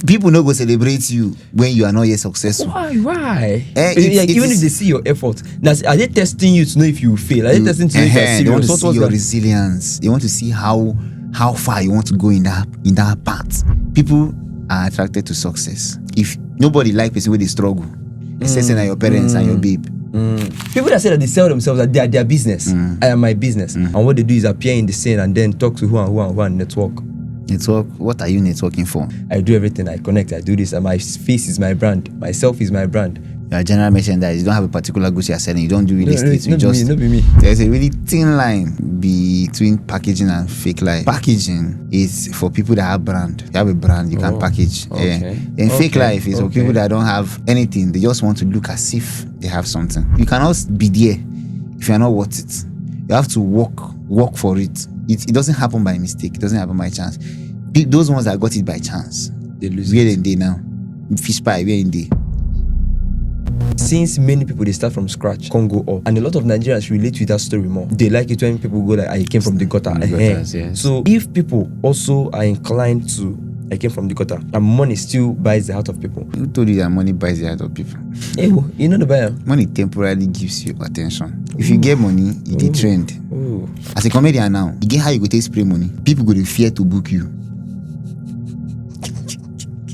People no go celebrate you when you are not yet successful. Why? Even if they see your effort, are they testing you to know if you fail? Are they testing to know if you're serious? They want to see your resilience. They want to see how far you want to go in that path. People are attracted to success. If nobody like person where they struggle, except your parents and your babe. People that say that they sell themselves, that they are their business. I am my business. And what they do is appear in the scene and then talk to who and network. Network? What are you networking for? I do everything. I connect. I do this. And my face is my brand. Myself is my brand. You are general merchandise. You don't have a particular goods you are selling. You don't do real estate. Not be me. There's a really thin line between packaging and fake life. Packaging is for people that have brand. You have a brand, you can package. Okay. And fake life is for people that don't have anything. They just want to look as if they have something. You cannot be there if you are not worth it. You have to work for it. It doesn't happen by mistake. It doesn't happen by chance. Those ones that got it by chance, they lose. Where they now? Fish pie, where in they? Since many people they start from scratch, can't go up, and a lot of Nigerians relate to that story more. They like it when people go like, "I came from the gutter." Yes. So if people also are inclined to, "I came from the gutter," and money still buys the heart of people. Who told you that money buys the heart of people? Hey, you know the buyer. Money temporarily gives you attention. If you get money, it's a trend. As a comedian now, you get how you go take spray money. People go to fear to book you.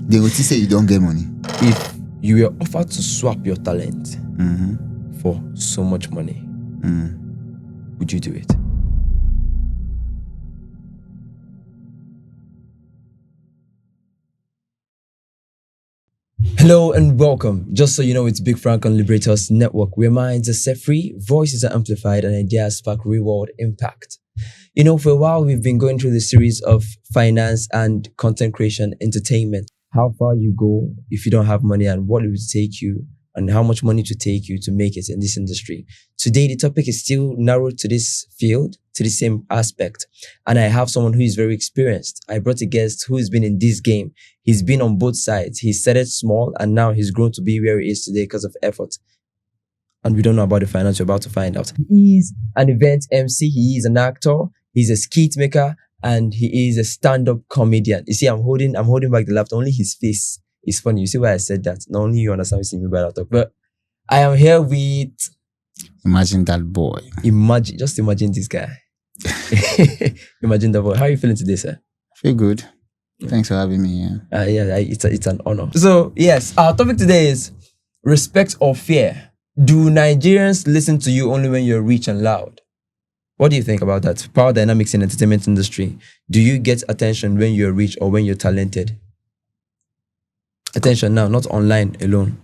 They will say you don't get money. If you were offered to swap your talent for so much money, would you do it? Hello and welcome. Just so you know, it's Big Phranq on Liberators Network, where minds are set free, voices are amplified, and ideas spark real-world impact. You know, for a while, we've been going through the series of finance and content creation entertainment. How far you go if you don't have money, and what it would take you, and how much money to take you to make it in this industry. Today, the topic is still narrowed to this field, to the same aspect. And I have someone who is very experienced. I brought a guest who has been in this game. He's been on both sides. He started small, and now he's grown to be where he is today because of effort. And we don't know about the finance. You're about to find out. He is an event MC. He is an actor. He's a skitmaker. And he is a stand-up comedian. You see, I'm holding back the laughter. Only his face is funny. You see why I said that? Not only you understand me by that. But I am here with Emajin Dat Boy. Just imagine this guy. Emajin Dat Boy. How are you feeling today, sir? Feel good. Thanks for having me here. It's an honor. So yes, our topic today is respect or fear. Do Nigerians listen to you only when you're rich and loud? What do you think about that? Power dynamics in entertainment industry. Do you get attention when you're rich or when you're talented? Attention now, not online alone.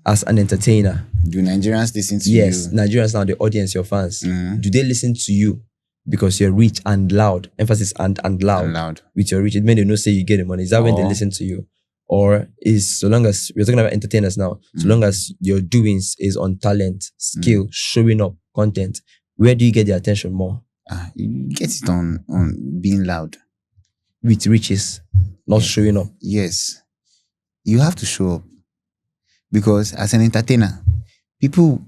As an entertainer. Do Nigerians listen to you? Yes, Nigerians now, the audience, your fans. Do they listen to you because you're rich and loud? Emphasis and loud. And loud. With your rich, it means they know say you get the money. Is that when they listen to you? Or is, so long as, we're talking about entertainers now, so long as your doings is on talent, skill, showing up, content, where do you get the attention more? You get it on being loud. With riches, not showing up. Yes. You have to show up. Because as an entertainer, people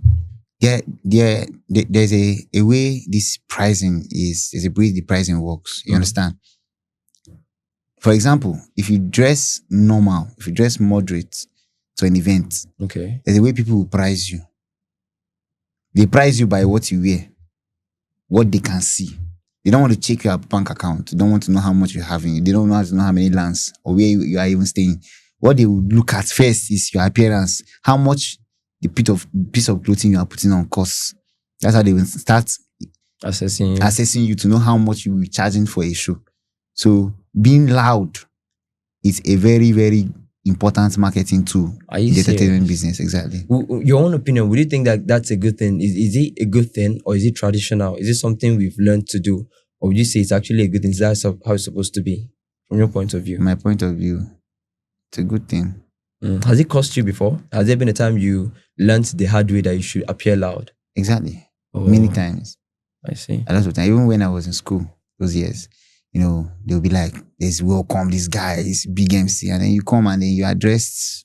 there's a way this pricing is, there's a way the pricing works. You understand? For example, if you dress normal, if you dress moderate to an event, there's a way people will price you. They price you by what you wear, what they can see. They don't want to check your bank account. They don't want to know how much you're having. They don't want to know how many lands or where you are even staying. What they will look at first is your appearance, how much the piece of clothing you are putting on costs. That's how they will start assessing you to know how much you will be charging for a show. So being loud is a very, very important marketing tool in the entertainment business. Exactly. Your own opinion, would you think that that's a good thing? Is it a good thing, or is it traditional? Is it something we've learned to do? Or would you say it's actually a good thing? Is that how it's supposed to be from your point of view? My point of view, it's a good thing. Has it cost you before? Has there been a time you learned the hard way that you should appear loud? Exactly. Many times. I see. A lot of times. Even when I was in school, those years, they'll be like, "There's welcome, this guy is big MC," and then you come and then you are dressed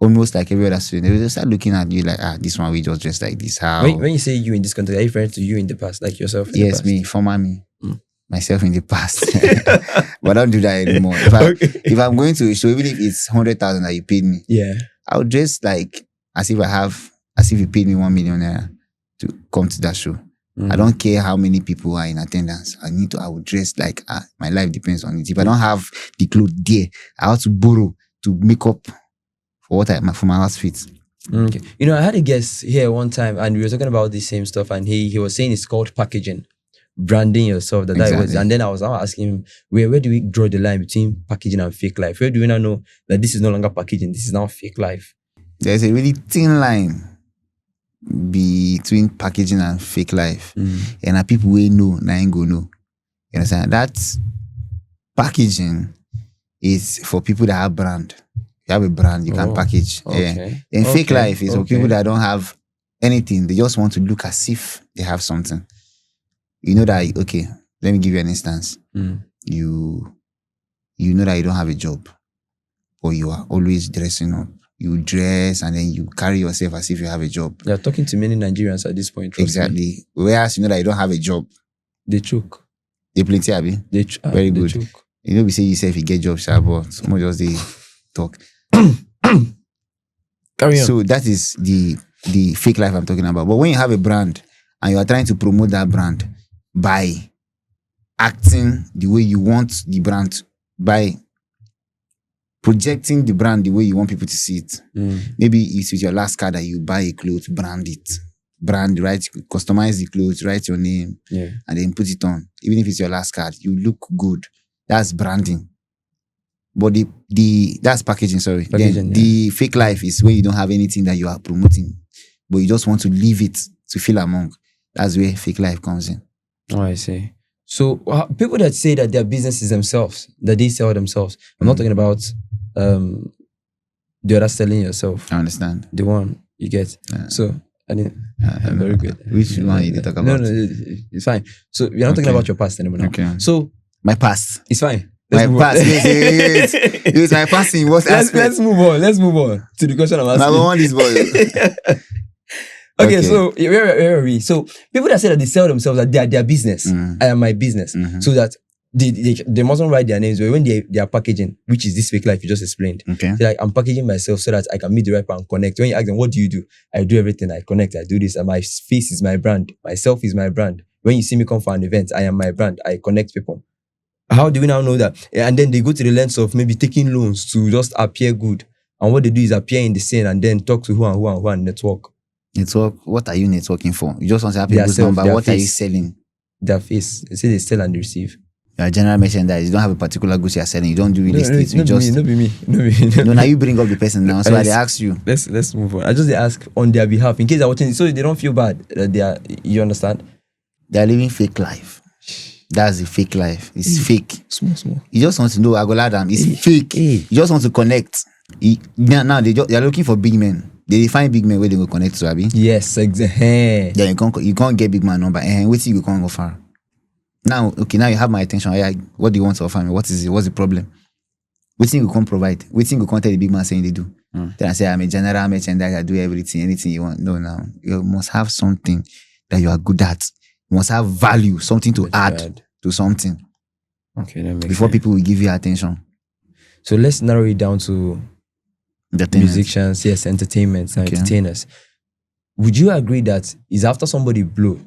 almost like every other student. They will just start looking at you like, this one we just dressed like this. How? When you say you in this context, are you referring to you in the past, like yourself? Yes, me, former me. myself in the past. But I don't do that anymore. If I'm going to a show, even if it's 100,000 that you paid me, Yeah. I would dress like as if you paid me 1 million naira to come to that show. I don't care how many people are in attendance. I would dress like my life depends on it. If I don't have the clothes there, I have to borrow to make up for for my outfit. Okay. You know, I had a guest here one time and we were talking about the same stuff and he was saying it's called packaging, branding yourself. That Exactly. was, and then I was asking him, where do we draw the line between packaging and fake life? Where do we now know that this is no longer packaging, this is now fake life? There's a really thin line between packaging and fake life. And people will know, now ain't go know. You understand? That packaging is for people that have brand. You have a brand, you can package. Okay. Yeah. And fake life is for people that don't have anything. They just want to look as if they have something. You know that, okay, let me give you an instance. You know that you don't have a job, or you are always dressing up. You dress and then you carry yourself as if you have a job. You're talking to many Nigerians at this point. Exactly. Whereas you know that you don't have a job. They choke. They plenty, Abi. Very good. Choke. You know, we say yourself, you get job, but someone just they talk. Carry on. So that is the fake life I'm talking about. But when you have a brand and you are trying to promote that brand by acting the way you want the brand, by projecting the brand the way you want people to see it. Maybe it's with your last card that you buy a clothes, brand it. Brand, right? Customize the clothes, write your name, and then put it on. Even if it's your last card, you look good. That's branding. But that's packaging, sorry. Then the fake life is when you don't have anything that you are promoting, but you just want to leave it to feel among. That's where fake life comes in. Oh, I see. So people that say that their business is themselves, that they sell themselves. I'm not talking about the other selling yourself. I understand. The one you get. So very good. Which one you talk about? No, it's fine. So you're not talking about your past anymore now. Okay. So my past. It's fine. My past. It's my past in what aspect? Let's move on. Let's move on to the question I'm asking. Number one is boy. Okay, so where are we? So people that say that they sell themselves, that they are their business, I am my business, so that they mustn't write their names when they are packaging, which is this fake life you just explained. Okay. They're like, I'm packaging myself so that I can meet the right person and connect. When you ask them, what do you do? I do everything. I connect. I do this. And my face is my brand. Myself is my brand. When you see me come for an event, I am my brand. I connect people. How do we now know that? And then they go to the lengths of maybe taking loans to just appear good. And what they do is appear in the scene and then talk to who and network. Network, what are you networking for? You just want to have people's number. What are you selling? Their face. They say they sell and they receive. You're a general merchandise. You don't have a particular goods you're selling. You don't do real estate. Not be me. No, now you bring up the person now. So I ask you. Let's move on. I just ask on their behalf in case they're watching, so they don't feel bad. You understand? They're living fake life. That's the fake life. It's fake. Small. You just want to know Agoladam. It's fake. You just want to connect. Now they're looking for big men. They find big men where they go connect to, Abi. Yes, exactly. Yeah, you can't get big man number. Wait till you can't offer. Now you have my attention. What do you want to offer me? What's the problem? What thing you can't provide? What thing you can't tell the big man saying they do? Then I say, I'm a general merchandise. I do everything, anything you want. No, now you must have something that you are good at. You must have value, something to add to something. Okay, that makes before sense. People will give you attention. So let's narrow it down to musicians, yes, entertainment, entertainers. Would you agree that is after somebody blow,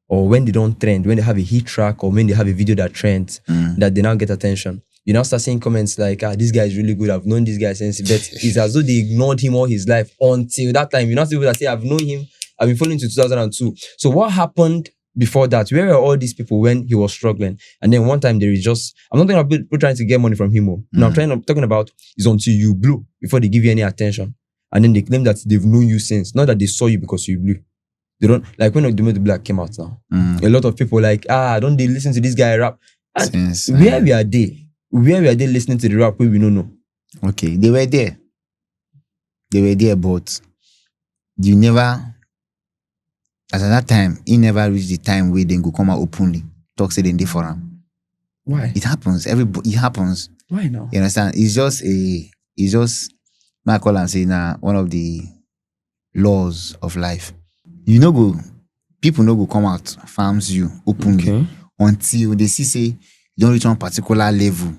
or when they don't trend, when they have a hit track, or when they have a video that trends, that they now get attention? You now start seeing comments like, this guy is really good. I've known this guy since, but it's as though they ignored him all his life until that time. You know, people that say, I've known him, I've been following since 2002. So what happened before that? Where were all these people when he was struggling? And then one time there is just, I'm not talking about people trying to get money from him. No, I'm talking about is until you blew before they give you any attention. And then they claim that they've known you since, not that they saw you because you blew. They don't, like when the Black came out now, a lot of people like, don't they listen to this guy rap? And where we are they listening to the rap we don't know? Okay, they were there, but you never, as at that time, he never reached the time where they go come out openly, talk say they for him. Why? It happens. It happens. Why now? You understand? It's just, I call and say one of the laws of life. People no go come out, farms you openly until they say you don't reach one particular level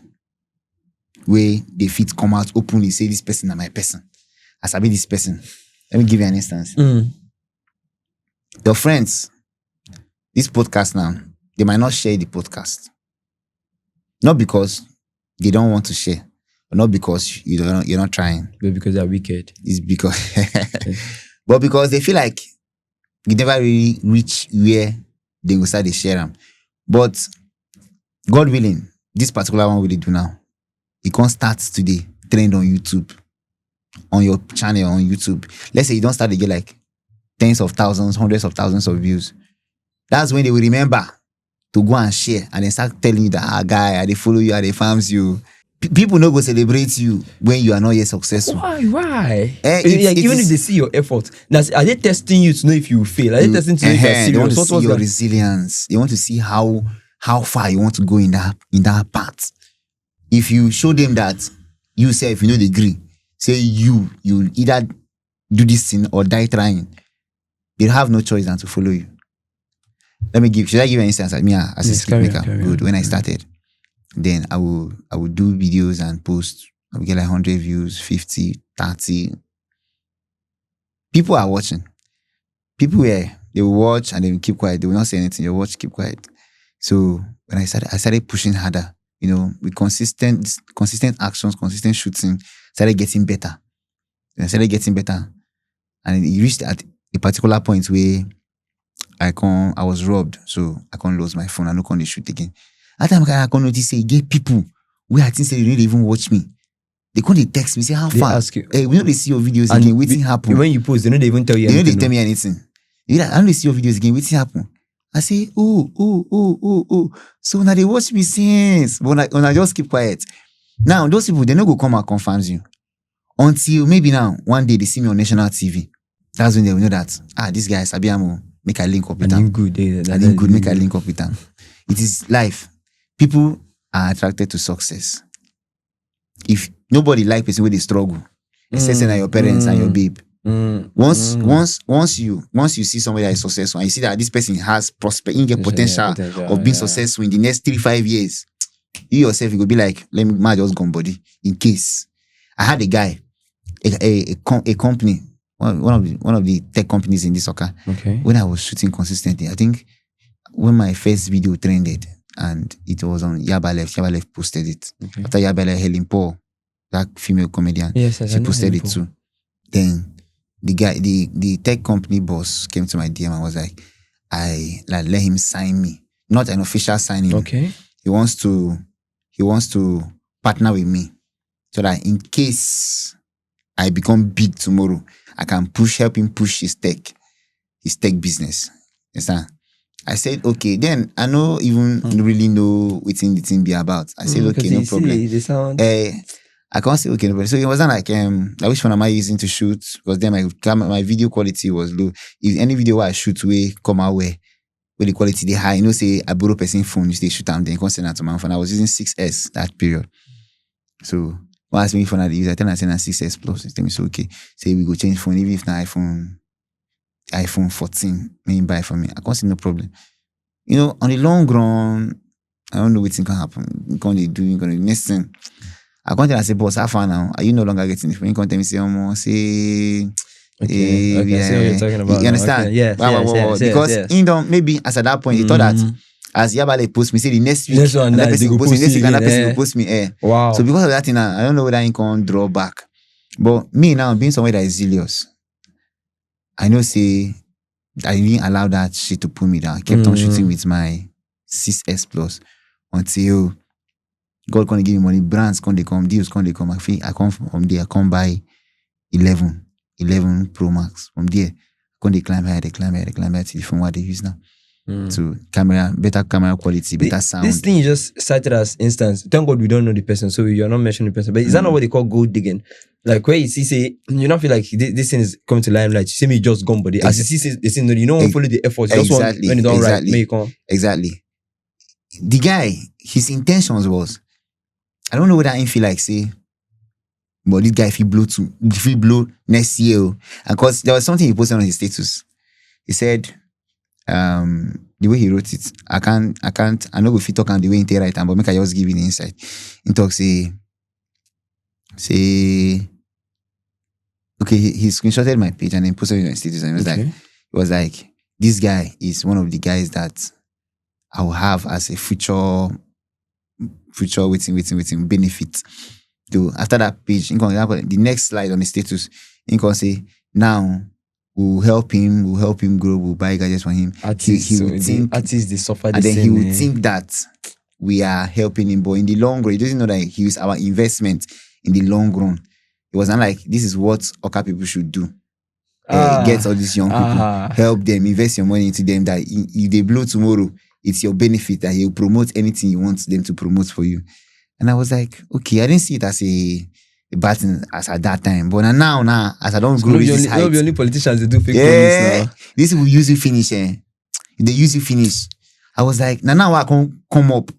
where they fit come out openly, say this person is my person. I sabi this person. Let me give you an instance. Your friends, this podcast now, they might not share the podcast. Not because they don't want to share, or not because you're not trying. But because they're wicked. It's because but because they feel like you never really reach where they will start to share them. But God willing, this particular one we do now, it can't start today, trend on YouTube, on your channel on YouTube. Let's say you don't start to get like tens of thousands, hundreds of thousands of views. That's when they will remember to go and share and then start telling you that, guy, they follow you, they farms you. People no go celebrate you when you are not yet successful. Why? Even if they see your effort, now, are they testing you to know if you fail? Are they testing to know if you're serious? They want to see your resilience. They want to see how far you want to go in that part. If you show them that you say, if you know the degree, say you either do this thing or die trying, they have no choice than to follow you. Should I give you an instance? Like me as a skitmaker, good. When I started, then I will do videos and post. I will get like 100 views, 50, 30. People are watching. People they will watch and they will keep quiet. They will not say anything. They will watch, keep quiet. So when I started pushing harder, with consistent actions, consistent shooting, started getting better. And I started getting better. And it reached at a particular point where I was robbed, so I can't lose my phone. I don't shoot again. At that time, I can't notice say get people where I think say they don't even watch me. They can't text me, say how far. Ask you. Hey, we know they see your videos again. Waiting happen. When you post, they don't even tell you. They don't tell me anything. I don't see your videos again. Waiting happen. I say, oh. So now they watch me since, but when I just keep quiet. Now those people they don't go come and confirm you until maybe now one day they see me on national TV. That's when they will know that this guy Sabiamo. Make a link up with them. Good, make a link up with them. It is life. People are attracted to success. If nobody like person where they struggle, except your parents and your babe. Once you see somebody that is successful and you see that this person has potential of being successful in the next 3-5 years, you yourself you will be like, let me just go on body in case. I had a guy, a company. One of the tech companies in this soccer. Okay. When I was shooting consistently, I think when my first video trended and it was on Yaba Left posted it. Okay. After Yaba Left, Helen Paul, that female comedian, she posted it too. Then the guy, the tech company boss came to my DM and was like, I let him sign me, not an official signing. Okay. He wants to partner with me so that in case I become big tomorrow, I can help him push his tech business. Understand? I said, okay, then I don't even really know what the thing be about. I said, okay, no problem. I can't say, okay, no problem. So it wasn't like, which one am I using to shoot? Because then my video quality was low. If any video I shoot where come out where the quality they high, say I borrow person phone, you shoot them, then you can't send that to my phone. I was using 6S that period. So when I asked me for that use, I tell I send a 6S Plus. They tell me, so okay, say we go change phone, even if the iPhone 14, maybe buy for me. I can't see no problem. On the long run, I don't know what's gonna happen. You're gonna do next thing. I can't tell I say, boss, how far now? Are you no longer getting the phone? You can't tell me say, say okay, I see what you're talking about. You understand? Okay. Yeah. Because maybe as at that point, he thought that as Yabale post me, say the next week, another person will post me, next week, another person will post me. Wow. So because of that thing, I don't know whether I can draw back. But me now, being somewhere that is zealous, I know say I didn't allow that shit to pull me down. I kept on shooting with my 6S Plus until God gonna give me money, brands they come, deals they come. I come from there, I come buy 11 Pro Max. From there, they climb higher to the phone what they use now. So better camera quality, better sound. This thing you just cited as instance. Thank God we don't know the person, so you're not mentioning the person. But is that not what they call gold digging? Like where you see say you don't feel like this thing is coming to limelight. You see me just gone, but as you see the thing, you don't want to follow the effort. You just want when it's done right, make it come. Exactly. The guy, his intentions was, I don't know whether I feel like say, but this guy if he blow next year, and because there was something he posted on his status. He said, the way he wrote it, I know if you talk on the way he write, but make I just give you the insight. He talk say, okay, he screenshotted my page and then posted it on status, and it was like, this guy is one of the guys that I will have as a future waiting benefit. So after that page, the next slide on the status, he can say, now we'll help him grow, we'll buy gadgets for him. Artists, he would think, artists, they suffer the and then same. he would think that we are helping him, but in the long run, he doesn't know that he is our investment in the long run. It was not like, this is what Oka people should do. Get all these young people, help them, invest your money into them, that if they blow tomorrow, it's your benefit, that he'll promote anything you want them to promote for you. And I was like, okay, I didn't see it as a bad thing as at that time. But now, as I don't grow this height. The only politicians they do fake promise now. This will use you finish. They use you finish. I was like, now I can't come up.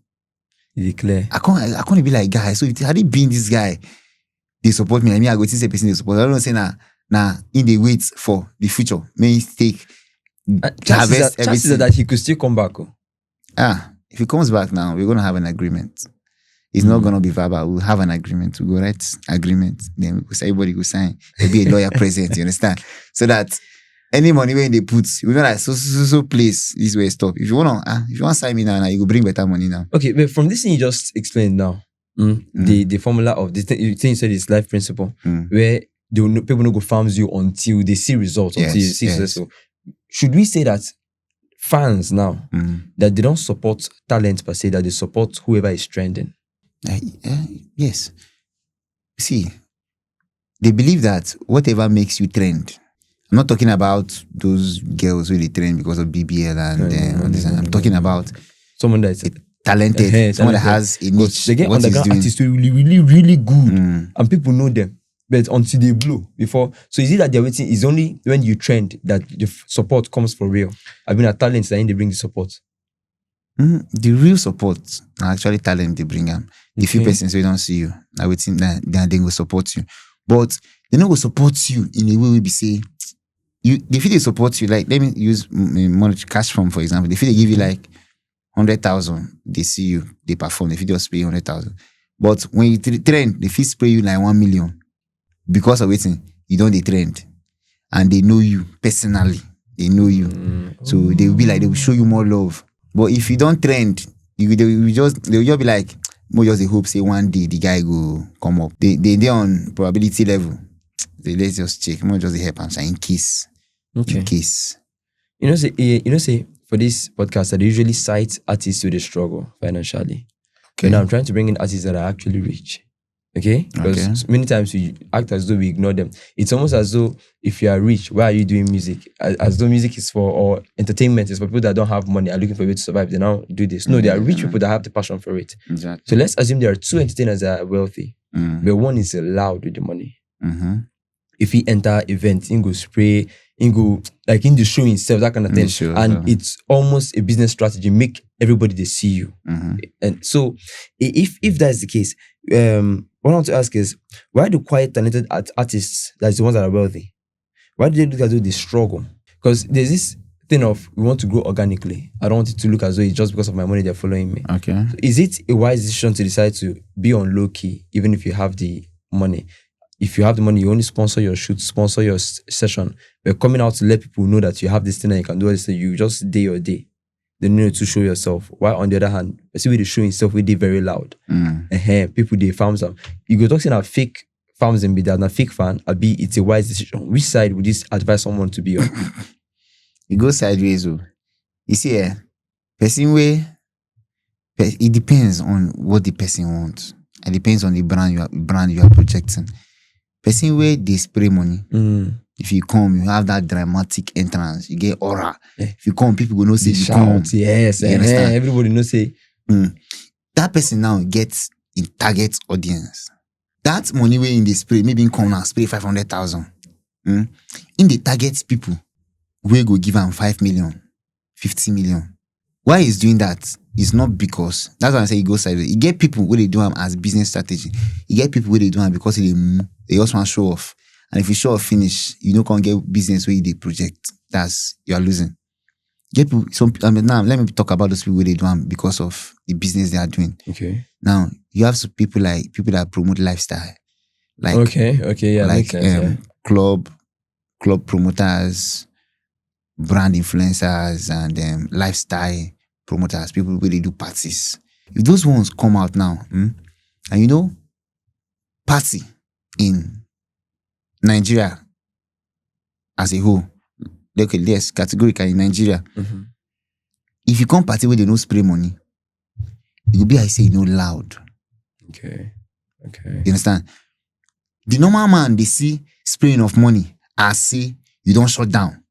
You declare. I can't be like, guy. So had it been this guy, they support me. I mean, I go to say person they support. I don't say now in the wait for the future. May take chances that he could still come back. If he comes back now, we're gonna have an agreement. It's not gonna be verbal. We'll have an agreement. We'll go write agreement. Then everybody will sign. There'll be a lawyer present. You understand? So that any money when they put, we know like so place this way stop. If you want to sign me now, you will bring better money now. Okay, but from this thing you just explained now, the formula of the thing you said is life principle, where people no go farms you until they see results, until you see successful. Should we say that fans now that they don't support talent per se, that they support whoever is trending? Yes. See, they believe that whatever makes you trend. I'm not talking about those girls who they trend because of BBL and all this. I'm talking about someone that is talented, someone that has a niche. They get underground artists who are really, really, really good, and people know them. But until they blow before, so is it that they're waiting? Is only when you trend that the support comes for real? I mean, at talents that they bring the support. The real support are actually talent they bring them. The few persons who don't see you, I would think that they will support you, but they not will support you in a way we be say they feel they support you. Like, let me use monetary cash from, for example. They feel they give you like 100,000. They see you, they perform. They feel just pay 100,000. But when you trend, they feel spray you like 1 million because of waiting. You don't they trend, and they know you personally. They know you, so they will be like they will show you more love. But if you don't trend, they will just be like, more just they hope say one day the guy go come up. They on probability level. Let's just check. More just the help and in case. Okay. In case. Say for this podcast, I usually cite artists who they struggle financially. Okay. Now I'm trying to bring in artists that are actually rich. Okay? Because many times we act as though we ignore them. It's almost as though if you are rich, why are you doing music? As though music is for, or entertainment is for people that don't have money, are looking for a way to survive. They now do this. No, there are rich people that have the passion for it. Exactly. So let's assume there are two entertainers that are wealthy. But one is loud with the money. If he enter events, he go spray, he go like in the show himself, that kind of thing. And it's almost a business strategy, make everybody they see you. And so if that's the case, what I want to ask is, why do quiet talented artists, that's the ones that are wealthy, why do they look as though they struggle? Because there's this thing of, we want to grow organically. I don't want it to look as though it's just because of my money they're following me. Okay. So is it a wise decision to decide to be on low key, even if you have the money? If you have the money, you only sponsor your shoot, sponsor your session. But coming out to let people know that you have this thing and you can do this thing, you just day your day. They need to show yourself. While on the other hand, see where they show himself, we did very loud. People they farms them. You go talking about fake farms and be that a fake fan, or be it's a wise decision. Which side would you advise someone to be on? You go sideways. You see, person way, it depends on what the person wants. It depends on the brand you are projecting. Person where they spray money. If you come, you have that dramatic entrance. You get aura. If you come, people will know say you come. Yes, everybody knows say. That person now gets in target audience. That money way in the spray, maybe in come now spray 500,000. In the target people, we go give them 5 million, 50 million. Why he's doing that is not because, that's why I say he goes sideways. You get people where they do them as business strategy. You get people where they do them because they also want to show off. And if you show off finish, you can't get business where they project. You are losing. Get people, now let me talk about those people where they do them because of the business they are doing. Okay. Now you have some people that promote lifestyle, like Okay, yeah, like makes sense. Yeah. club promoters, brand influencers, and lifestyle promoters. People where they do parties. If those ones come out now, and party in Nigeria as a whole, okay, yes, categorically in Nigeria. Mhm. If you come party where they no spray money, it will be like say loud. Okay. You understand? The normal man they see spraying of money as say you don't shut down.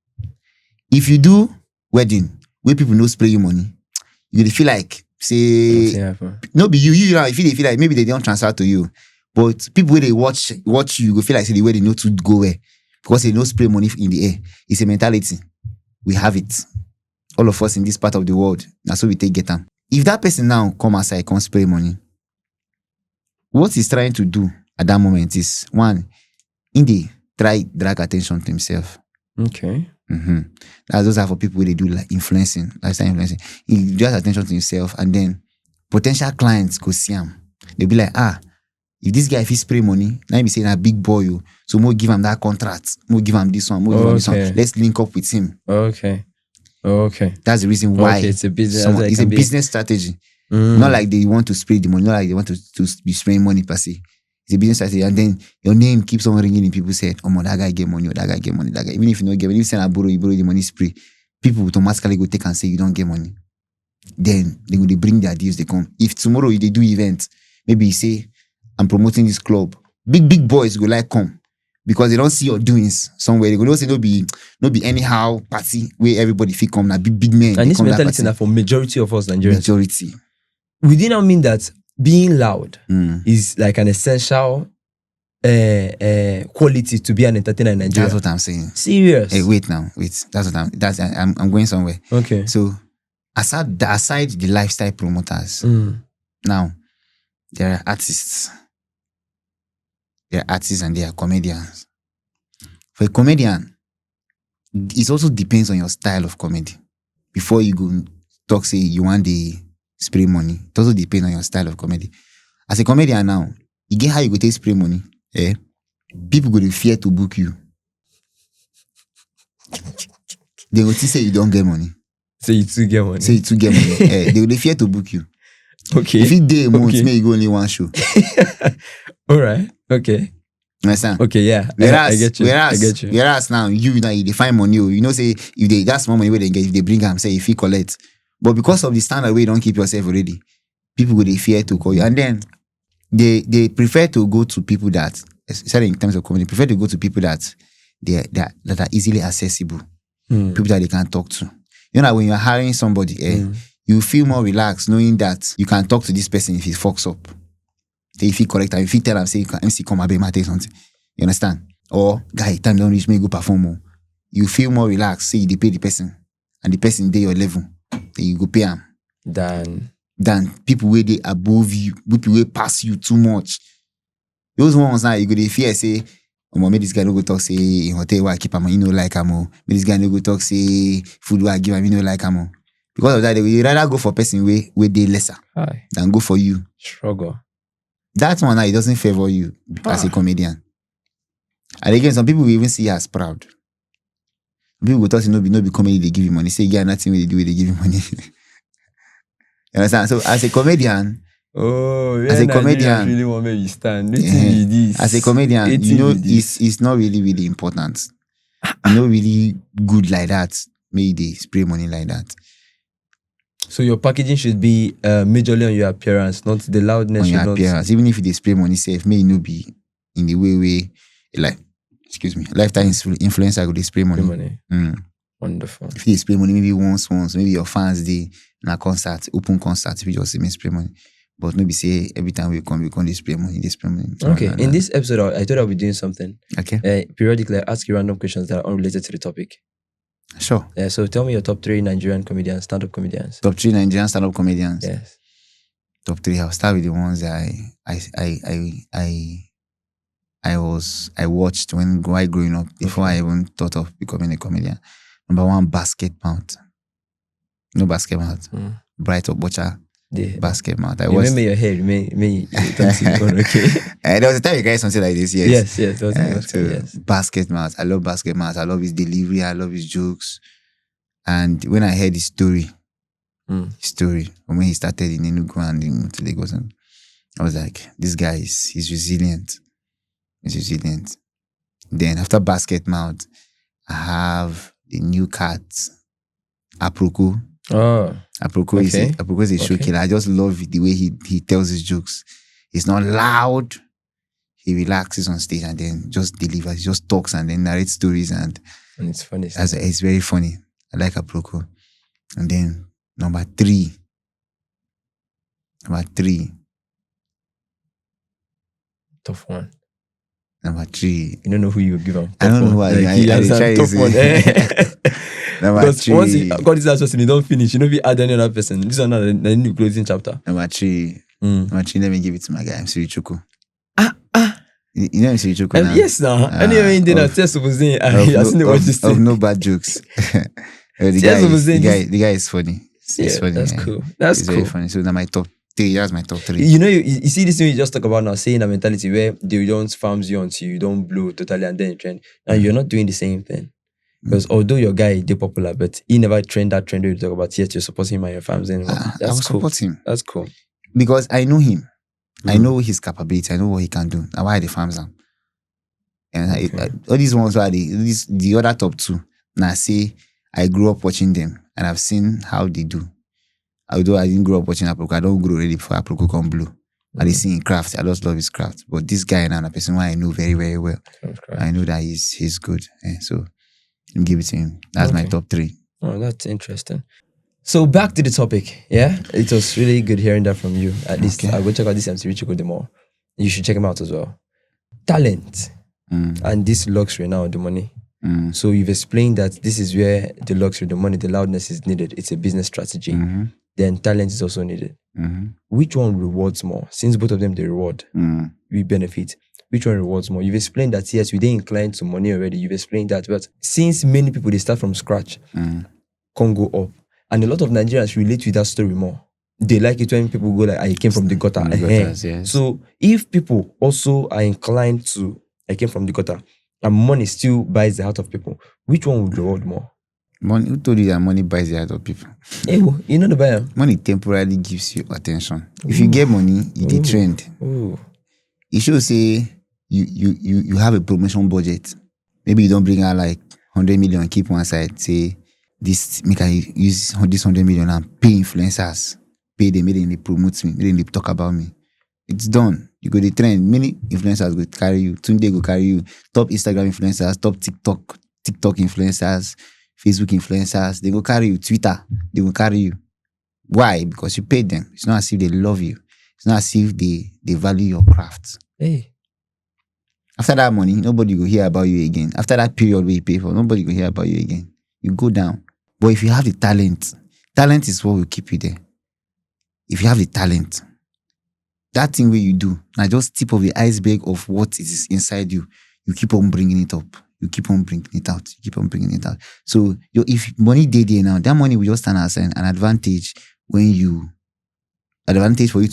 If you do wedding where people no spray you money, you dey feel like say Nothing happen. no be you now. If they feel like maybe they don't transfer to you, but people where they watch you go feel like say the way they know to go where because they no spray money in the air. It's a mentality. We have it. All of us in this part of the world. That's what we take get them. If that person now come outside, come spray money, what he's trying to do at that moment is one, in the try drag attention to himself. Okay. Those are for people where they do like influencing, lifestyle influencing. He draws attention to himself, and then potential clients go see him. They'll be like, if this guy if he spray money, now be saying a big boy, so more give him that contract, more give him this one, more give him this one. Let's link up with him. Okay. That's the reason why it's a business. It's a business strategy. Not like they want to spray the money, not like they want to be spraying money per se. It's a business strategy, and then your name keeps on ringing in people's head. Oh, that guy get money, or that guy get money, that guy. Even if you don't get money, if you say I borrow, you borrow the money spray. People automatically go take and say you don't get money. Then they bring their deals, they come. If tomorrow they do events, maybe you say, I'm promoting this club. Big boys go like come. Because they don't see your doings somewhere. They go say no be anyhow party where everybody fit come. Now big men. And this mentality now for majority of us Nigerians. Majority. We did not mean that being loud is like an essential quality to be an entertainer in Nigeria. That's what I'm saying. Serious. Hey, wait. That's what I'm going somewhere. Okay. So aside the lifestyle promoters, now there are artists. There are artists and there are comedians. For a comedian, it also depends on your style of comedy. Before you go talk, say you want the spray money, it also depends on your style of comedy. As a comedian now, you get how you go take spray money. People go to fear to book you. They will say you don't get money. Say you too get money. They will fear to book you. Okay. If it day a month, maybe you go only one show. All right. Okay. Understand? Okay, yeah. Whereas, I get you. Whereas now you define money, say if they that's more money where they get, if they bring them, say if you collect. But because of the standard way you don't keep yourself already, people will fear to call you. And then they prefer to go to people that, especially in terms of community, prefer to go to people that are easily accessible. People that they can talk to. When you're hiring somebody, you feel more relaxed knowing that you can talk to this person if he fucks up. If he correct, if he tell him, say, MC, come and take something. You understand? Or, guy, time don't reach me, go perform more. You feel more relaxed, say, you pay the person, and the person dey your level, then you go pay him. Than people where they above you, people where pass you too much. Those ones now, you go to fear, say, maybe this guy no go talk, say, in hotel where I keep him, you know, like him. Maybe this guy no go talk, say, food where I give him, you know, like him. Because of that, they would rather go for person where they lesser than go for you. Struggle. That one now, it doesn't favor you as a comedian. And again, some people will even see you as proud. People will talk to no be comedy, they give you money. Say, yeah, nothing they do, they give you money. You understand? So as a comedian, really want me to stand. As a comedian, it's not really important. Not really good like that. Maybe they spray money like that. So your packaging should be majorly on your appearance, not the loudness. On your appearance, even if you display money safe, may not be in the way like, lifetime influencer go display money. Wonderful. If you display money, maybe once, maybe your fans they in a concert, open concert, if you just see me spray money. But maybe say every time we come display money. Okay. In this episode, I thought I'll be doing something. Okay. Periodically, I ask you random questions that are unrelated to the topic. Sure. So tell me your top 3 Nigerian comedians, stand-up comedians. Top 3 Nigerian stand-up comedians. Yes. Top 3. I'll start with the ones that I watched while growing up before I even thought of becoming a comedian. Number 1, Basket Mount. No basket mouth. Bright or butcher. Yeah. Basket mouth. You remember your hair, you don't see the one, okay? There was a time you guys something like this, yes. Yes, that was my So yes. basket mouth. I love basket mouth. I love his delivery. I love his jokes. And when I heard his story, when he started in Enugu and in to Lagos, I was like, this guy he's resilient. He's resilient. Then after basket mouth, I have the new cat, Aproko. Oh. Aproko is a show killer. I just love the way he tells his jokes. He's not loud. He relaxes on stage and then just delivers. He just talks and then narrates stories and it's funny. It's very funny. I like Aproko. And then number three. Tough one. Number three. You don't know who you give him. I don't know who I try tough one. Number three. Once you got this last person, you don't finish. You know, if you add any other person, this is another the new closing chapter. Number three, let me give it to my guy, Msiri Chuku. You know Msiri Chuku now? Yes, now. Anyway, I just was saying, of no bad jokes. The guy is funny. It's funny. That's cool. That's it's cool. Very funny. So now my top three. That's my top three. You know, you see this thing you just talk about now, saying a mentality where they don't farms you until you don't blow totally and then you trend. And you're not doing the same thing. Because although your guy they're popular, but he never trend that trend you talk about, yet you're supporting him and your farms anymore. I will support him. That's cool. Because I know him. I know his capability. I know what he can do. That's why the farms are. And all these ones are the other top two. Now say I grew up watching them and I've seen how they do. Although I didn't grow up watching Aproko, I don't grow ready before Aproko come blue. I did see in craft. I just love his craft. But this guy now, a person who I know very, very well. I know that he's good. So let me give it to him. That's my top three. Oh, that's interesting. So back to the topic. Yeah, it was really good hearing that from you. At least I'll go check out this MC Richiko more. You should check him out as well. Talent and this luxury now, the money. So you've explained that this is where the luxury, the money, the loudness is needed. It's a business strategy. Then talent is also needed. Which one rewards more? Since both of them they reward, we benefit. Which one rewards more? You've explained that yes, we didn't incline to money already. You've explained that, but since many people they start from scratch, can't go up, and a lot of Nigerians relate with that story more. They like it when people go like, "I came from the gutter." Yes. So if people also are inclined to, "I came from the gutter," and money still buys the heart of people, which one would reward more? Money. Who told you that money buys the heart of people? Hey, you know the buyer. Money temporarily gives you attention. If you get money, you trend. It should say you have a promotion budget. Maybe you don't bring out like 100 million, keep one side. Say this, make I use this 100 million and pay influencers. Pay them, make them they promote me, make them they talk about me. It's done. You go the trend. Many influencers go carry you. Tunde go carry you. Top Instagram influencers, top TikTok influencers, Facebook influencers. They go carry you. Twitter, they will carry you. Why? Because you paid them. It's not as if they love you. It's not as if they value your craft. Hey. After that money, nobody will hear about you again. After that period where you pay for, nobody will hear about you again. You go down. But if you have the talent is what will keep you there. If you have the talent, that thing where you do, now just tip of the iceberg of what is inside you, you keep on bringing it up. You keep on bringing it out. You keep on bringing it out. So if money day there now, that money will just stand as an advantage advantage for you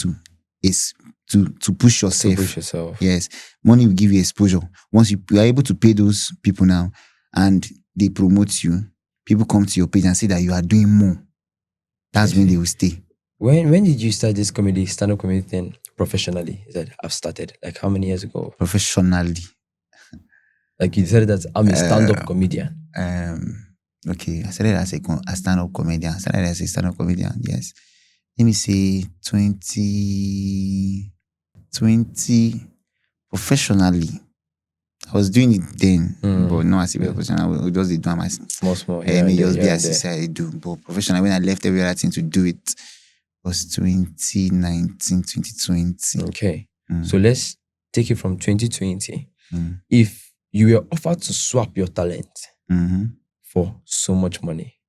to push yourself. Yes. Money will give you exposure. Once you are able to pay those people now and they promote you, people come to your page and say that you are doing more. That's when they will stay. When did you start this stand-up comedy thing professionally? You said, I've started. Like how many years ago? Professionally. Like you decided that I'm a stand-up comedian. Okay. I started as a stand-up comedian. Yes. Let me say 20 professionally. I was doing it then, but not as a professional. I just did do my small. Me just be as I do. But professional, when I left every other thing to do it, was 2019, 2020. Okay. So let's take it from 2020. If you were offered to swap your talent for so much money,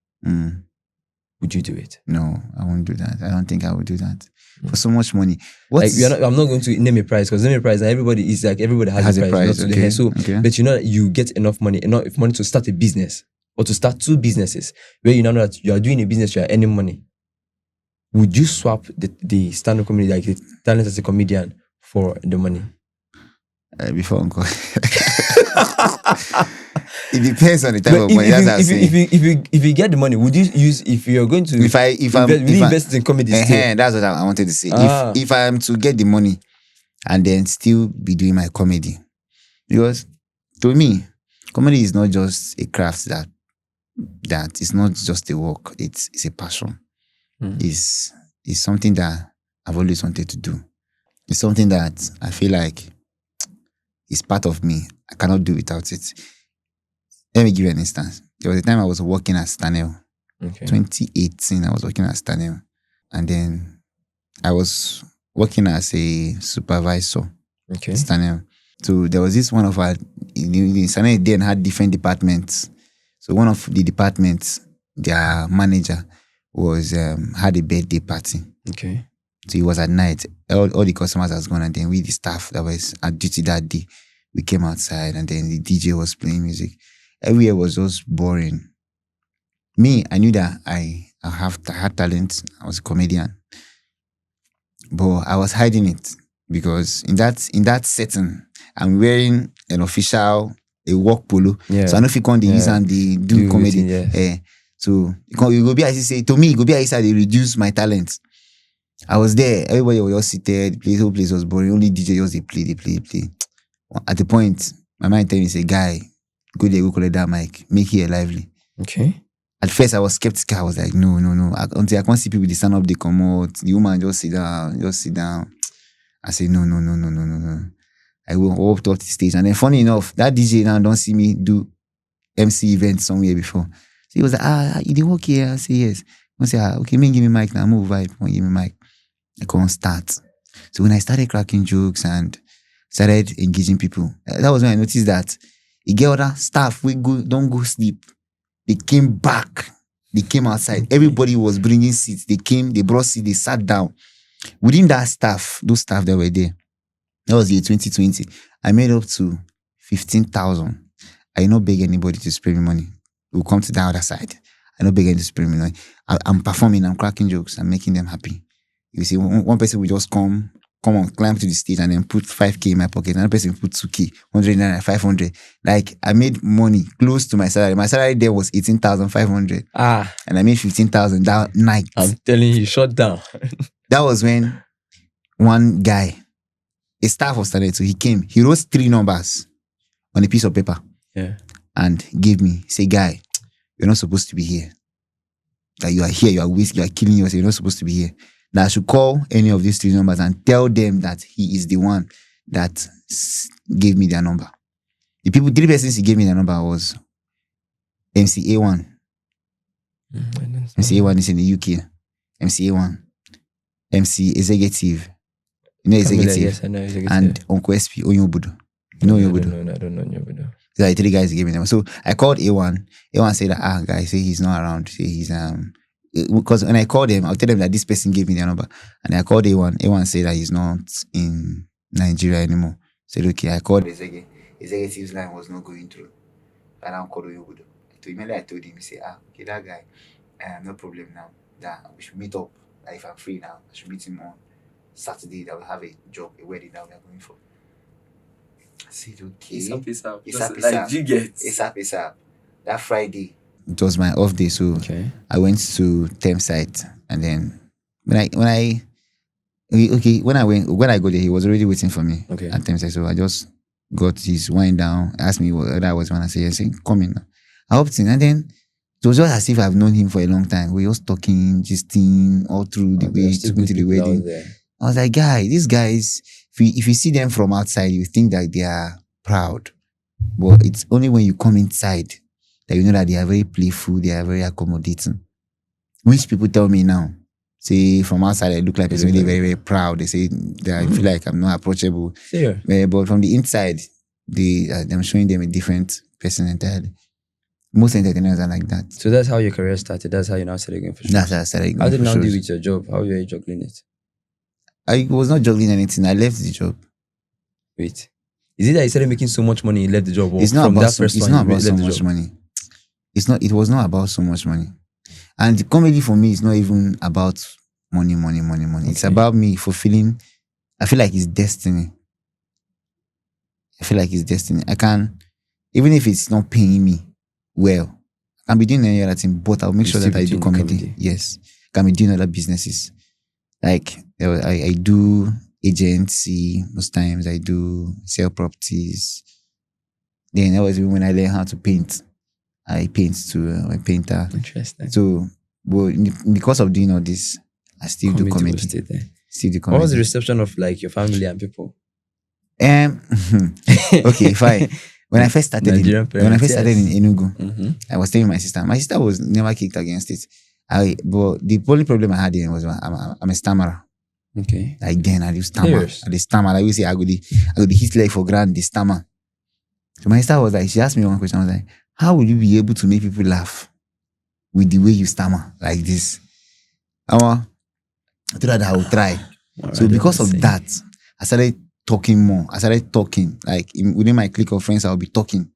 would you do it? No, I won't do that. I don't think I would do that. For so much money. I'm not going to name a price because name a price, everybody has a price. Okay. But you know that you get enough money to start a business. or to start two businesses, where you now know that you are doing a business, you are earning money, would you swap the stand-up comedy, like the talent as a comedian, for the money? Before Uncle. It depends on the type of money. That's what I'm saying. If you get the money, would you use, if you're going to invest in comedy still? That's what I wanted to say. Ah. If I am to get the money and then still be doing my comedy, because to me, comedy is not just a craft that it's not just a work. It's a passion. It's something that I've always wanted to do. It's something that I feel like is part of me. I cannot do without it. Let me give you an instance. There was a time I was working at Stanel. Okay. 2018, I was working at Stanel. And then I was working as a supervisor at Stanel. So there was this one of our, Stanel then had different departments. So one of the departments, their manager was had a birthday party. Okay. So it was at night. All the customers has gone, and then we, the staff that was at duty that day, we came outside, and then the DJ was playing music. Everywhere was just boring. Me, I knew that I had talent. I was a comedian, but I was hiding it because in that setting, I'm wearing an official a work polo. Yeah. So I know if you can't use and they do comedy. So you go be as you say to me, go be as they reduce my talent. I was there. Everybody was just seated. The whole place was boring. Only DJ just they play. At the point, my mind tell me, say, guy, go there, go collect that mic, make it lively. Okay. At first, I was skeptical. I was like, no. Until I can't see people, they stand up, they come out. The woman just sit down. I say, no. I walked off the stage. And then funny enough, that DJ now don't see me do MC events somewhere before. So he was like, you didn't work here? I say, yes. I say, okay, man, give me mic now. Move vibe. Give me mic. I can't start. So when I started cracking jokes and started engaging people, that was when I noticed that the get other staff, don't go sleep. They came back. They came outside. Everybody was bringing seats. They came, they brought seats, they sat down. Within that staff, those staff that were there, that was the year 2020, I made up to 15,000. I did not beg anybody to spray me money. We'll come to the other side. I don't beg anybody to spray me money. I'm performing, I'm cracking jokes, I'm making them happy. You see, one person will just come on, climb to the stage and then put 5K in my pocket. Another person will put 2K, 100, 500. Like, I made money close to my salary. My salary there was 18,500. And I made 15,000 that night. I'm telling you, shut down. That was when one guy, a staff was started, so he came. He wrote 3 numbers on a piece of paper. Yeah. And gave me, say, guy, you're not supposed to be here. That you are here, you are wasting, you are killing yourself, you're not supposed to be here. That I should call any of these 3 numbers and tell them that he is the one that gave me their number. The 3 persons he gave me their number was MC A1. MC A1 is in the UK. MC A1. MC Executive. You know Executive? Yes, I know Executive. And Uncle SP, Onyobudo. You know Onyobudo? No, I don't know Onyobudo. These are the 3 guys he gave me them. So I called A1. A1 said that, guys, say he's not around. Say he's because when I called him, I'll tell them that this person gave me their number. And I called A1. A1 said that he's not in Nigeria anymore. Said, okay, I called Executive's line was not going through. And I called Oyobudo. I told him, he said, okay, that guy, no problem now. That we should meet up. Like, if I'm free now, I should meet him on Saturday that we have a job, a wedding that we are going for. I said, okay. It's up. Like, you get. It's up. That Friday, it was my off day, so I went to Thameside, and then when I got there, he was already waiting for me at Thameside. So I just got his wine down, asked me what I was when I said, come in. I hopped in, and then it was just as if I've known him for a long time. We were just talking, gisting all through the way, took me to the wedding. I was like, guy, these guys, if you see them from outside, you think that they are proud. But it's only when you come inside that you know that they are very playful, they are very accommodating. Which people tell me now, say from outside I look like a person really very, very proud. They say that I feel like I'm not approachable. Sure. But from the inside, I'm showing them a different person entirely. Most entertainers are like that. So that's how your career started. That's how you now started going for shows. That's how I started going for shows. How did you now deal with your job? How were you juggling it? I was not juggling anything. I left the job. Wait. Is it that you started making so much money you left the job? Or it's not from about that first it's one, not you about so left the much job? money. it was not about so much money. And the comedy for me is not even about money. It's about me fulfilling. I feel like it's destiny. I can, even if it's not paying me well, I can be doing any other thing, but I'll make sure that I do comedy. Yes. I can be doing other businesses. Like I do agency most times. I do sell properties. Then that was even when I learned how to paint. I paint too. I'm a painter. Interesting. So, but because of doing all this, I still do comedy. Still do comedy. What was the reception of like your family and people? Okay, fine. When I first started in Enugu, I was staying with my sister. My sister was never kicked against it. But the only problem I had then was I'm a stammerer. Okay. Like then I do stammer. I stammer. I always say I go the hit like for grand, the stammer. So my sister was like, she asked me one question. I was like, how will you be able to make people laugh with the way you stammer like this? I told her that I will try. So because of that, I started talking more. I started talking. Like within my clique of friends, I'll be talking.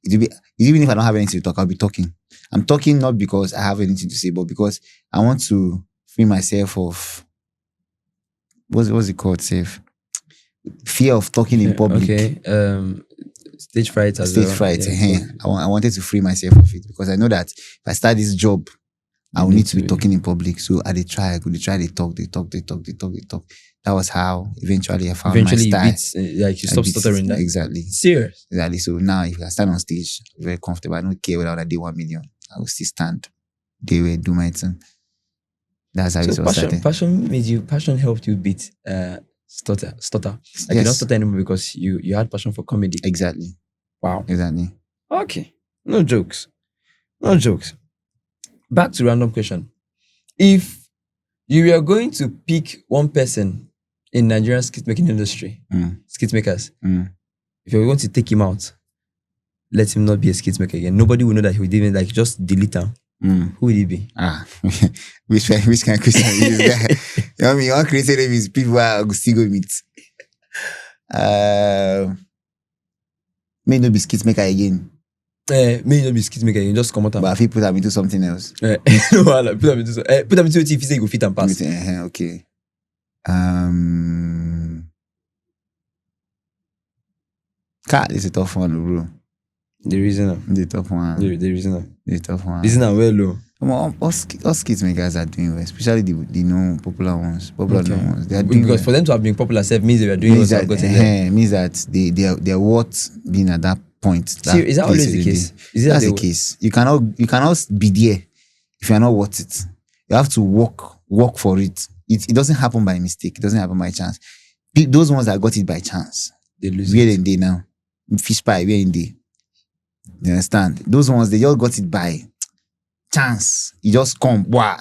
Even if I don't have anything to talk, I'll be talking. I'm talking not because I have anything to say, but because I want to free myself of what's it called, safe? Fear of talking in public. Okay. Stage fright as well. Stage fright. Yeah. I wanted to free myself of it because I know that if I start this job, I will need to be talking in public. So I try, they talk. That was how eventually I found my style. Like you stopped stuttering that. Exactly. Serious. Exactly. So now if I stand on stage, I'm very comfortable. I don't care whether I did 1 million. I will still stand. They will do my thing. That's how it was started. Passion helped you beat stutter. Like you don't stutter anymore because you had passion for comedy. Exactly. Wow. Exactly. Okay. No jokes. Back to random question. If you were going to pick one person in Nigerian skit-making industry, skit makers, if you were going to take him out, let him not be a skit maker again. Nobody will know that he would even like just delete him. Who would he be? Which kind of question is that? You know what I mean? All creative is people are still going to meet. May not be skit maker again. May not be skit maker again. Just come out. But if he put them into something else. No, put them into it if he say he go fit and pass. Okay. Cat is a tough one, bro. The reason. The tough one. The reason. The tough one. Reason well low. All skit makers are doing well, especially the known popular ones. Known ones. They are doing because well. For them to have been popular means they were doing means that, means that they are worth being at that point. See, is that always the case? That's the case. You cannot be there if you are not worth it. You have to work for it. It doesn't happen by mistake. It doesn't happen by chance. Those ones that got it by chance, they lose. Where in day now? Fish pie, where in day? You understand? Those ones, they just got it by chance. You just come. Wow.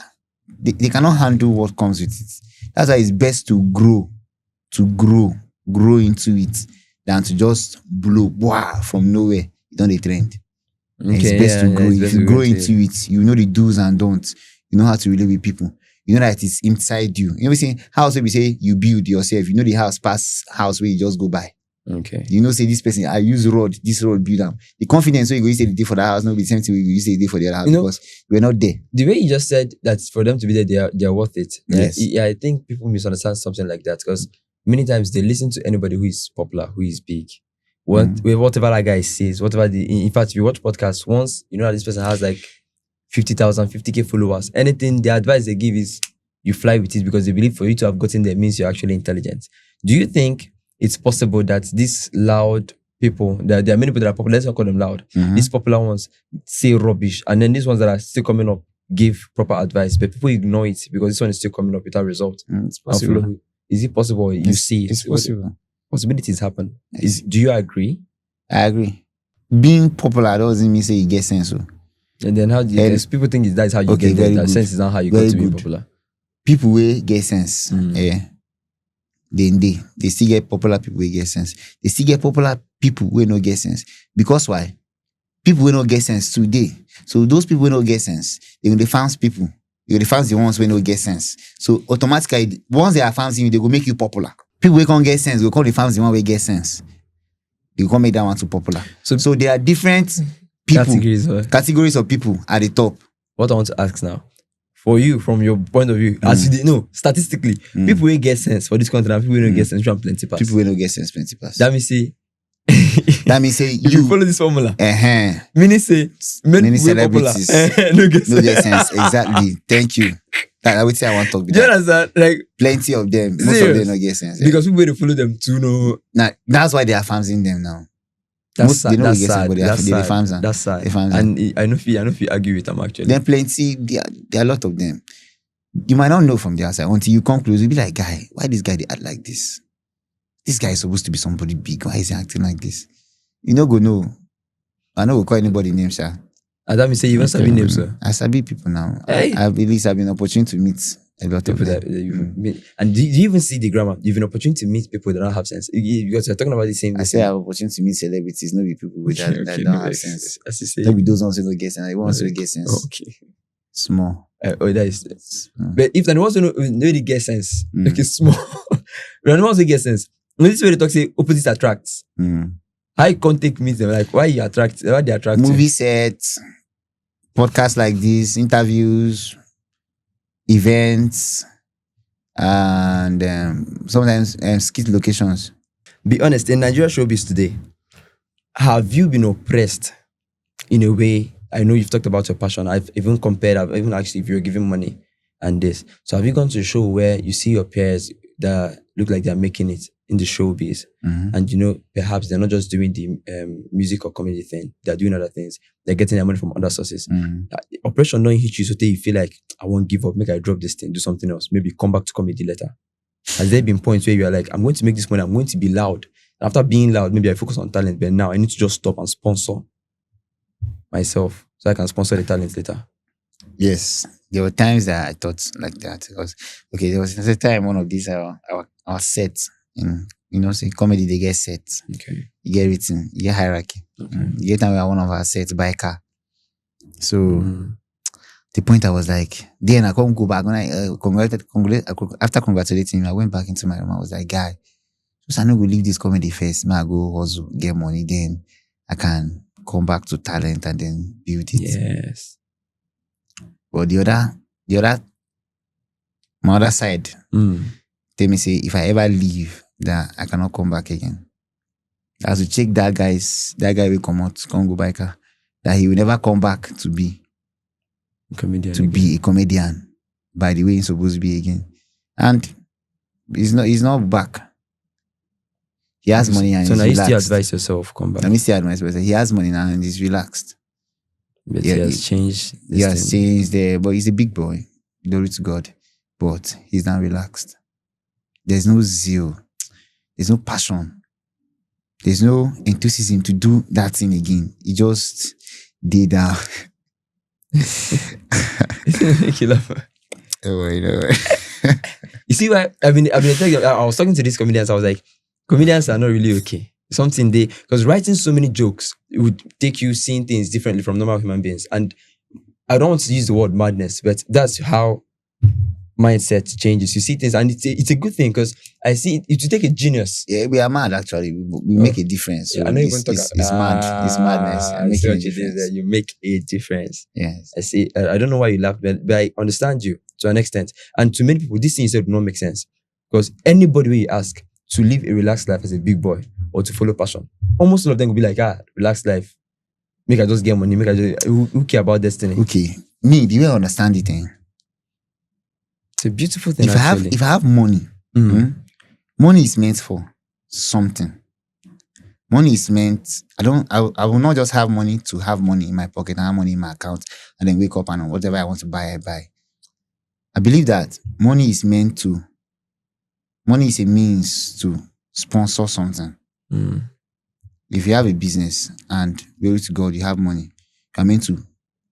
They cannot handle what comes with it. That's why it's best to grow into it than to just blow from nowhere. You don't trend. Okay, it's best to grow. If you grow into it, you know the do's and don'ts. You know how to relate with people. You know that it's inside you. You know what I'm saying? House where we say you build yourself. You know the house past house where you just go by. Okay. You know, say this person, I use this road build them. The confidence where you go, you say the day for the house, no be the same thing you say the day for the other house because we're not there. The way you just said that for them to be there, they are worth it. Yes. I think people misunderstand something like that because many times they listen to anybody who is popular, who is big. Whatever that guy says, in fact, if you watch podcasts, once you know that this person has like 50,000, 50K followers, anything, the advice they give is you fly with it because they believe for you to have gotten there means you're actually intelligent. Do you think it's possible that these loud people, there are many people that are popular, let's not call them loud, these popular ones say rubbish, and then these ones that are still coming up give proper advice, but people ignore it because this one is still coming up without result? It's possible. Is it possible? You see it? It's possible. Possibilities happen. Do you agree? I agree. Being popular doesn't mean say you get sense. So. And then how do you people think that's how you get there? That sense is not how you got to be popular. People will get sense. They still get popular people who get sense. They still get popular people who no get sense. Because why? People who no get sense today. So those people who no get sense, they will fans people. They will fans the ones who no get sense. So automatically, once they are fans you, they will make you popular. People who can't get sense, will call the fans the one who get sense. They will make that one too popular. So there are different people, Categories of people at the top. What I want to ask now, for you, from your point of view, as you did know, statistically, people will get sense for this content and people will not get sense, plenty pass. People will not get sense, plenty pass. That means say, if you follow this formula. Meaning say, many celebrities no get sense. Exactly. Thank you. I would say I want to talk. Do you understand? Like plenty of them, most of them don't get sense. Because people will follow them too. No. Now that's why they are fans in them now. That's sad. That's sad. That's sad. And I know if you argue with them actually. Then plenty. There are a lot of them. You might not know from the outside until you come close. You'll be like, guy, why this guy they act like this? This guy is supposed to be somebody big. Why is he acting like this? You know, go know. I know we call anybody names, sir. And that means say you even sabi names, sir. I sabi people now. Hey. I've at least been opportunity to meet a lot of people them. that you've met. And do you even see the grammar? You've an opportunity to meet people that don't have sense. Because you're talking about the same. I say I have opportunity to meet celebrities, not be people that don't have sense. As you say. Not be those ones who don't get sense. The ones who get sense. Okay. Small. That is. But if the ones who know get sense, like it's small. But the ones who get sense, this way they talk say opposite attracts. How you contact meet them? Like why they attract? Movie sets, podcasts like this, interviews, events, and sometimes skit locations. Be honest, in Nigeria showbiz today, have you been oppressed in a way? I know you've talked about your passion. I've even asked if you're giving money and this. So have you gone to a show where you see your peers that look like they're making it in the showbiz, and perhaps they're not just doing the music or comedy thing, they're doing other things, they're getting their money from other sources. Oppression don't hit you so that you feel like, I won't give up, make I drop this thing, do something else, maybe come back to comedy later. Has there been points where you're like, I'm going to make this money, I'm going to be loud, and after being loud, maybe I focus on talent, but now I need to just stop and sponsor myself so I can sponsor the talent later? Yes, there were times that I thought like that, because there was a time one of these our sets in say comedy, they get sets. Okay. You get written, you get hierarchy. Okay. You get time where one of our sets by car. So the point I was like, then I couldn't go back. When after congratulating him, I went back into my room. I was like, guy, so I know go leave this comedy first. I go hustle, get money, then I can come back to talent and then build it. Yes. But my other side, tell me say if I ever leave, that I cannot come back again. I have to check that guy will come out, come go biker, that he will never come back to be a comedian by the way he's supposed to be again. And he's not back. He has money and so he's now relaxed. you still advise yourself, come back. Let me still advise myself. He has money now and he's relaxed. But he has changed. He has changed there, but he's a big boy. Glory to God. But he's not relaxed. There's no zeal. There's no passion. There's no enthusiasm to do that thing again. He just did that. Make you laugh. Oh, You see why I was talking to these comedians. I was like, comedians are not really okay. Something because writing so many jokes, it would take you seeing things differently from normal human beings. And I don't want to use the word madness, but that's how mindset changes. You see things, and it's a good thing, because I see it will take a genius. Yeah, we are mad actually. We make a difference. So I know you're going to talk it's mad. It's madness. Making a difference. You make a difference. Yes. I see. I don't know why you laugh, but I understand you to an extent. And to many people, this thing do not make sense, because anybody who you ask to live a relaxed life as a big boy or to follow passion, almost all of them will be like, relaxed life. Make I just get money. Who care about destiny? Okay. Me, the way I understand it, it's a beautiful thing. If I have money, money is meant for something. Money is meant. I will not just have money to have money in my pocket and have money in my account and then wake up and whatever I want to buy, I buy. I believe that money is a means to sponsor something. If you have a business and glory to God, you have money, you are meant to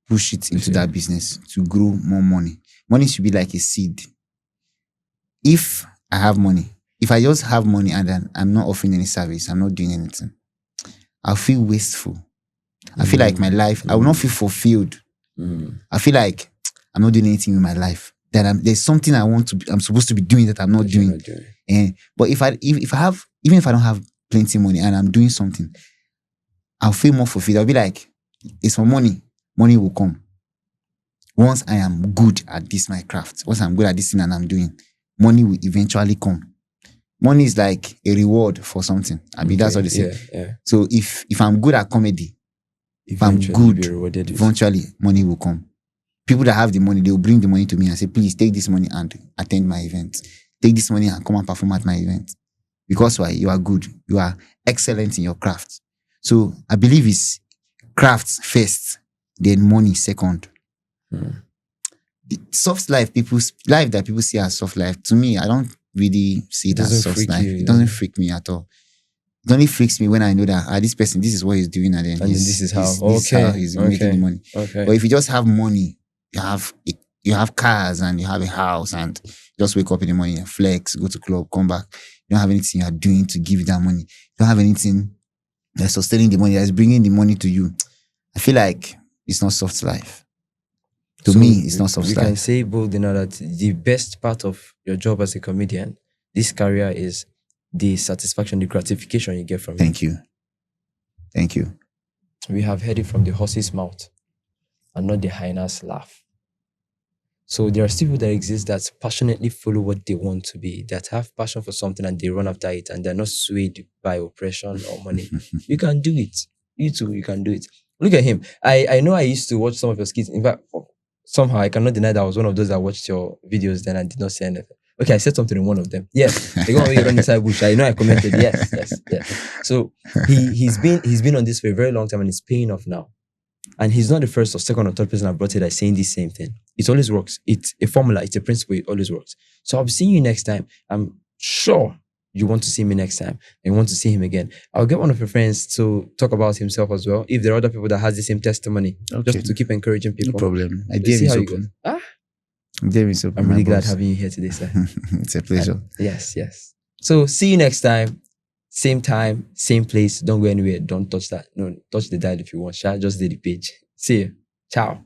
push it into that business to grow more money. Money should be like a seed. If I have money, if I just have money and then I'm not offering any service, I'm not doing anything, I'll feel wasteful. I feel like my life, I will not feel fulfilled. I feel like I'm not doing anything with my life. That there's something I'm supposed to be doing that I'm not doing. But if I have, even if I don't have plenty of money and I'm doing something, I'll feel more fulfilled. I'll be like, It's for money. Money will come. Once I am good at this, my craft, once I'm good at this thing and I'm doing, money will eventually come. Money is like a reward for something. I mean, that's what they say. Yeah. So if I'm good at comedy, if I'm Eventually be good, rewarded with- eventually money will come. People that have the money, they will bring the money to me and say, please take this money and attend my event. Take this money and come and perform at my event. Because why? You are good. You are excellent in your craft. So I believe it's crafts first, then money second. The soft life that people see as soft life, to me, I don't really see it as doesn't soft freak life. you, It doesn't freak me at all. It only freaks me when I know that this person, this is what he's doing, and then this is how. this is how he's making the money. Okay. But if you just have money, you have cars and you have a house, and just wake up in the morning and flex, go to club, come back. You don't have anything you are doing to give you that money. You don't have anything that's sustaining the money, that's bringing the money to you. I feel like it's not soft life. To me, it's not soft We life. can say bold enough that the best part of your job as a comedian, this career, is the satisfaction, the gratification you get from it. Thank you. Thank you. We have heard it from the horse's mouth and not the hyena's laugh. So there are still people that exist that passionately follow what they want to be, that have passion for something and they run after it, and they're not swayed by oppression or money. You can do it. You too, you can do it. Look at him. I know I used to watch some of your skits. In fact, somehow I cannot deny that I was one of those that watched your videos then and did not say anything. Okay, I said something in one of them. Yes. The one where you run inside bush. I know I commented. Yes. So he's been on this for a very long time and it's paying off now. And he's not the first or second or third person I've brought it that's saying the same thing. It always works. It's a formula, it's a principle, it always works. So I'll be seeing you next time. I'm sure you want to see me next time and you want to see him again. I'll get one of your friends to talk about himself as well. If there are other people that has the same testimony, just to keep encouraging people. No problem. I Let's dare see is how it open. goes. Dare is open. I'm really my glad boss. having you here today, sir. It's a pleasure. Yes. So see you next time. Same time, same place. Don't go anywhere. Don't touch that. No, touch the dial if you want. Just do the page. See you. Ciao.